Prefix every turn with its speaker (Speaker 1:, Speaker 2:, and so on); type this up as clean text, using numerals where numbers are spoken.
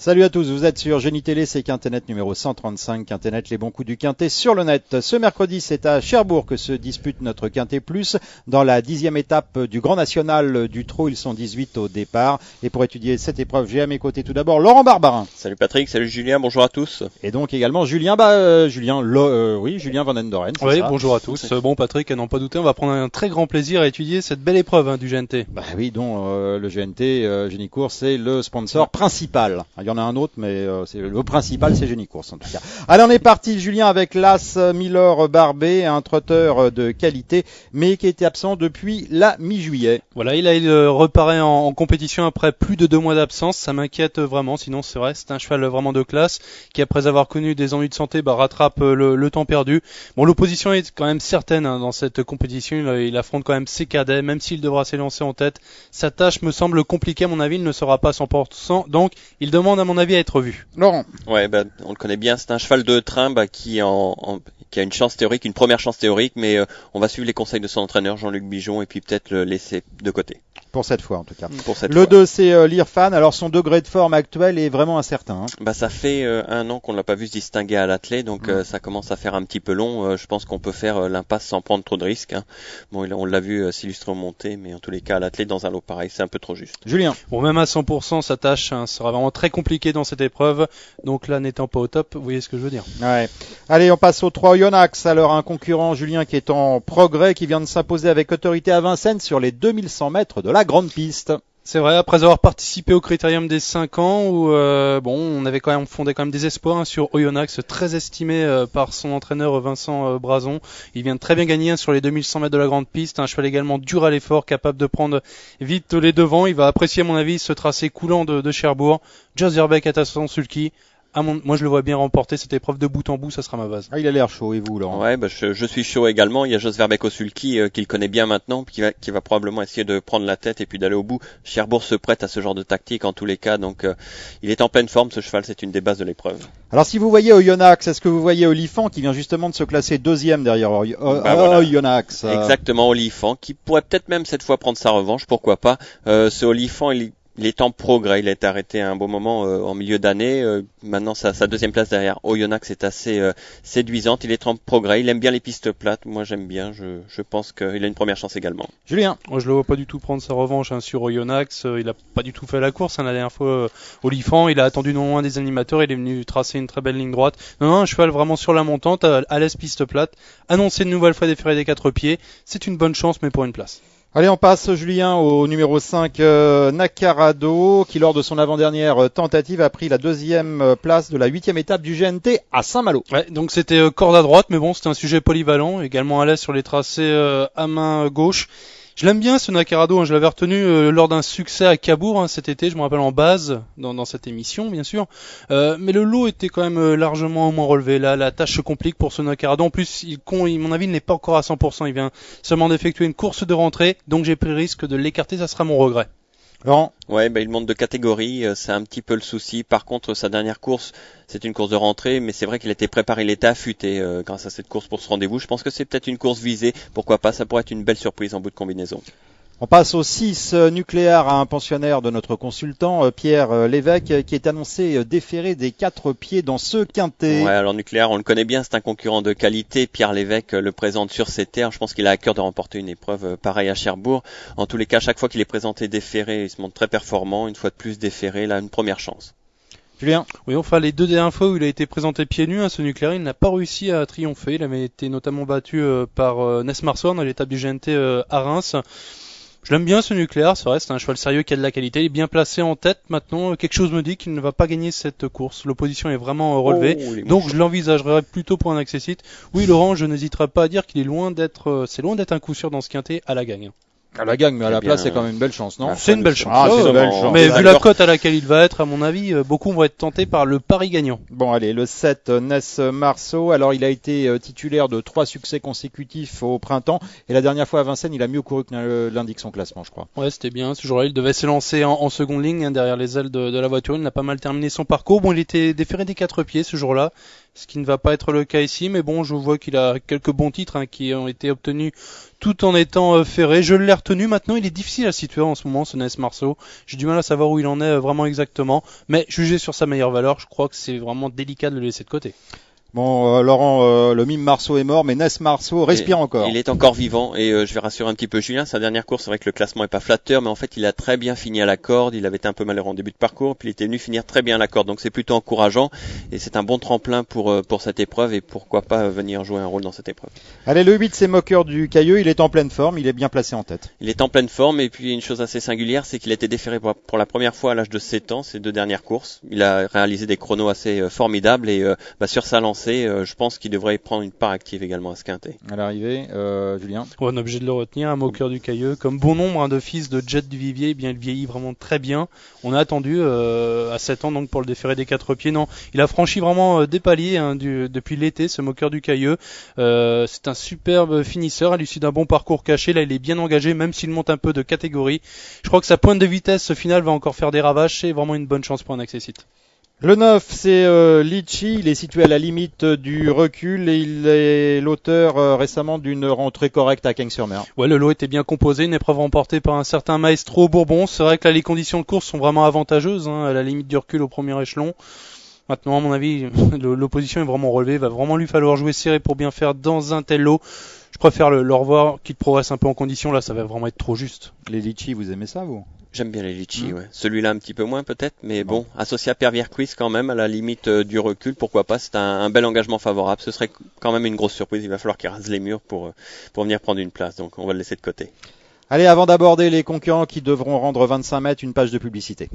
Speaker 1: Salut à tous, vous êtes sur Génie Télé, c'est Quintet numéro 135, Quintet, les bons coups du Quintet sur le net. Ce mercredi, c'est à Cherbourg que se dispute notre Quintet Plus. Dans la 10e étape du Grand National du Trot, ils sont 18 au départ. Et pour étudier cette épreuve, j'ai à mes côtés tout d'abord Laurent Barbarin.
Speaker 2: Salut Patrick, salut Julien, bonjour à tous.
Speaker 1: Et donc également Julien Van den Doren.
Speaker 3: Oui, ça bonjour à tous. Bon Patrick, à n'en pas douter, on va prendre un très grand plaisir à étudier cette belle épreuve du GNT.
Speaker 1: Bah oui, dont le GNT, Génicourse, c'est le sponsor principal. Il y en a un autre, mais le principal, c'est Génicourse en tout cas. Allez, on est parti, Julien, avec l'As Miller Barbet, un trotteur de qualité, mais qui était absent depuis la mi-juillet.
Speaker 3: Voilà, il reparaît en compétition après plus de 2 mois d'absence. Ça m'inquiète vraiment, sinon c'est vrai, c'est un cheval vraiment de classe qui, après avoir connu des ennuis de santé, rattrape le temps perdu. Bon, l'opposition est quand même certaine dans cette compétition. Il affronte quand même ses cadets, même s'il devra s'élancer en tête. Sa tâche me semble compliquée, à mon avis, il ne sera pas à 100%, donc il demande à mon avis à être vu.
Speaker 1: Laurent.
Speaker 2: Ouais, on le connaît bien, c'est un cheval de train qui a une chance théorique, une première chance théorique, mais on va suivre les conseils de son entraîneur Jean-Luc Bijon et puis peut-être le laisser de côté.
Speaker 1: Pour cette fois en tout cas.
Speaker 2: Le
Speaker 1: 2 c'est l'Irfan, alors son degré de forme actuel est vraiment incertain.
Speaker 2: Ça fait 1 an qu'on ne l'a pas vu se distinguer à l'attelé, donc ça commence à faire un petit peu long. Je pense qu'on peut faire l'impasse sans prendre trop de risques. Bon, on l'a vu s'illustrer en montée, mais en tous les cas à l'attelé dans un lot pareil, c'est un peu trop juste.
Speaker 1: Julien.
Speaker 3: Bon, même à 100%, sa tâche sera vraiment très compliquée dans cette épreuve, donc là n'étant pas au top, vous voyez ce que je veux dire.
Speaker 1: Ouais. Allez, on passe au 3 Yonax, alors un concurrent, Julien, qui est en progrès, qui vient de s'imposer avec autorité à Vincennes sur les 2100 mètres de la grande piste.
Speaker 3: C'est vrai, après avoir participé au Critérium des 5 ans, où on avait quand même fondé des espoirs sur Oyonnax, très estimé par son entraîneur Vincent Brazon. Il vient de très bien gagner sur les 2100 mètres de la grande piste, un cheval également dur à l'effort, capable de prendre vite les devants. Il va apprécier à mon avis ce tracé coulant de Cherbourg. Jos Verbeek à son sulky. Moi je le vois bien remporter cette épreuve de bout en bout, ça sera ma base.
Speaker 1: Ah, il a l'air chaud, et vous Laurent?
Speaker 2: Ouais, je suis chaud également. Il y a Jos Verbeek au sulky qu'il connaît bien maintenant, qui va probablement essayer de prendre la tête et puis d'aller au bout. Cherbourg se prête à ce genre de tactique en tous les cas, donc il est en pleine forme ce cheval, c'est une des bases de l'épreuve.
Speaker 1: Alors si vous voyez Oyonnax, est-ce que vous voyez Olifant qui vient justement de se classer 2e derrière Oyonnax?
Speaker 2: Exactement, Olifant, qui pourrait peut-être même cette fois prendre sa revanche, pourquoi pas. Ce Olifant, il est en progrès, il a été arrêté à un bon moment en milieu d'année. Maintenant, sa 2e place derrière Oyonnax est assez séduisante. Il est en progrès, il aime bien les pistes plates. Moi, j'aime bien. Je pense qu'il a une première chance également.
Speaker 1: Julien.
Speaker 3: Moi, je le vois pas du tout prendre sa revanche sur Oyonnax. Il a pas du tout fait la course la dernière fois. Olifant, il a attendu non loin des animateurs. Il est venu tracer une très belle ligne droite. Non, un cheval vraiment sur la montante, à l'aise piste plate. Annoncé une nouvelle fois déféré des 4 pieds. C'est une bonne chance, mais pour une place.
Speaker 1: Allez, on passe, Julien, au numéro 5, Nacarado, qui lors de son avant-dernière tentative a pris la 2e place de la 8e étape du GNT à Saint-Malo.
Speaker 3: Ouais, donc c'était corde à droite, mais bon, c'était un sujet polyvalent, également à l'aise sur les tracés à main gauche. Je l'aime bien ce Nacarado, je l'avais retenu lors d'un succès à Cabourg cet été, je me rappelle en base dans cette émission bien sûr, mais le lot était quand même largement moins relevé. Là, la tâche se complique pour ce Nacarado. En plus, mon avis, il n'est pas encore à 100%, il vient seulement d'effectuer une course de rentrée, donc j'ai pris le risque de l'écarter, ça sera mon regret.
Speaker 1: Laurent.
Speaker 2: Ouais, il monte de catégorie, c'est un petit peu le souci. Par contre, sa dernière course, c'est une course de rentrée, mais c'est vrai qu'il était préparé, il était affûté grâce à cette course pour ce rendez-vous. Je pense que c'est peut-être une course visée, pourquoi pas, ça pourrait être une belle surprise en bout de combinaison.
Speaker 1: On passe au 6 nucléaire à un pensionnaire de notre consultant, Pierre Lévesque, qui est annoncé déféré des 4 pieds dans ce quintet.
Speaker 2: Ouais, alors nucléaire, on le connaît bien, c'est un concurrent de qualité. Pierre Lévesque le présente sur ses terres. Je pense qu'il a à cœur de remporter une épreuve pareille à Cherbourg. En tous les cas, chaque fois qu'il est présenté déféré, il se montre très performant. Une fois de plus déféré, là, une première chance.
Speaker 1: Julien.
Speaker 3: Oui, enfin, les 2 dernières fois où il a été présenté pieds nus, ce nucléaire, il n'a pas réussi à triompher. Il avait été notamment battu par Ness Marsoir dans l'étape du GNT à Reims. Je l'aime bien ce nucléaire, c'est vrai, c'est un cheval sérieux qui a de la qualité, il est bien placé en tête maintenant, quelque chose me dit qu'il ne va pas gagner cette course, l'opposition est vraiment relevée, donc je l'envisagerais plutôt pour un accessite. Oui Laurent, je n'hésiterai pas à dire qu'il est loin d'être un coup sûr dans ce quintet à la gagne.
Speaker 1: À la gagne, mais à la place, c'est quand même une belle chance, non?
Speaker 3: C'est une belle chance.
Speaker 1: C'est une belle chance.
Speaker 3: Mais vu la cote à laquelle il va être, à mon avis, beaucoup vont être tentés par le pari gagnant.
Speaker 1: Bon, allez, le 7, Ness Marceau. Alors, il a été titulaire de 3 succès consécutifs au printemps. Et la dernière fois à Vincennes, il a mieux couru que l'indique son classement, je crois.
Speaker 3: Ouais, c'était bien. Ce jour-là, il devait s'élancer en seconde ligne, derrière les ailes de la voiture. Il n'a pas mal terminé son parcours. Bon, il était déféré des 4 pieds ce jour-là. ce qui ne va pas être le cas ici, mais bon, je vois qu'il a quelques bons titres qui ont été obtenus tout en étant ferré. Je l'ai retenu maintenant, il est difficile à situer en ce moment, ce Ness Marceau. J'ai du mal à savoir où il en est vraiment exactement, mais jugé sur sa meilleure valeur, je crois que c'est vraiment délicat de le laisser de côté.
Speaker 1: Bon, Laurent, le mime Marceau est mort, mais Ness Marceau respire encore.
Speaker 2: Il est encore vivant et je vais rassurer un petit peu Julien. Sa dernière course, c'est vrai que le classement est pas flatteur, mais en fait, il a très bien fini à la corde. Il avait été un peu malheureux en début de parcours, puis il était venu finir très bien à la corde. Donc c'est plutôt encourageant et c'est un bon tremplin pour cette épreuve et pourquoi pas venir jouer un rôle dans cette épreuve.
Speaker 1: Allez, le 8, c'est Moqueur du Cailleux. Il est en pleine forme, il est bien placé en tête.
Speaker 2: Il est en pleine forme et puis une chose assez singulière, c'est qu'il a été déféré pour la première fois à l'âge de 7 ans, ces 2 dernières courses. Il a réalisé des chronos assez formidables et sur sa lancée, je pense qu'il devrait prendre une part active également à ce quintet.
Speaker 1: À l'arrivée, Julien.
Speaker 3: On est obligé de le retenir, un Moqueur du Cailleux. Comme bon nombre de fils de Jet du Vivier, eh bien il vieillit vraiment très bien. On a attendu à 7 ans donc pour le déférer des 4 pieds. Non, il a franchi vraiment des paliers depuis l'été, ce Moqueur du Cailleux. C'est un superbe finisseur à l'issue d'un bon parcours caché. Là, il est bien engagé, même s'il monte un peu de catégorie. Je crois que sa pointe de vitesse finale va encore faire des ravages. C'est vraiment une bonne chance pour un accessite.
Speaker 1: Le 9, c'est Litchi, il est situé à la limite du recul et il est l'auteur récemment d'une rentrée correcte à Cagnes-sur-Mer.
Speaker 3: Ouais, le lot était bien composé, une épreuve remportée par un certain Maestro Bourbon. C'est vrai que là, les conditions de course sont vraiment avantageuses, à la limite du recul au premier échelon. Maintenant, à mon avis, l'opposition est vraiment relevée, il va vraiment lui falloir jouer serré pour bien faire dans un tel lot. Je préfère le revoir, qu'il progresse un peu en condition, là ça va vraiment être trop juste.
Speaker 1: Les Litchi, vous aimez ça, vous?
Speaker 2: J'aime bien les litchis, ouais. Celui-là un petit peu moins peut-être, mais bon, associé à Pervière Quiz quand même, à la limite du recul, pourquoi pas, c'est un bel engagement favorable. Ce serait quand même une grosse surprise, il va falloir qu'il rase les murs pour venir prendre une place, donc on va le laisser de côté.
Speaker 1: Allez, avant d'aborder les concurrents qui devront rendre 25 mètres, une page de publicité.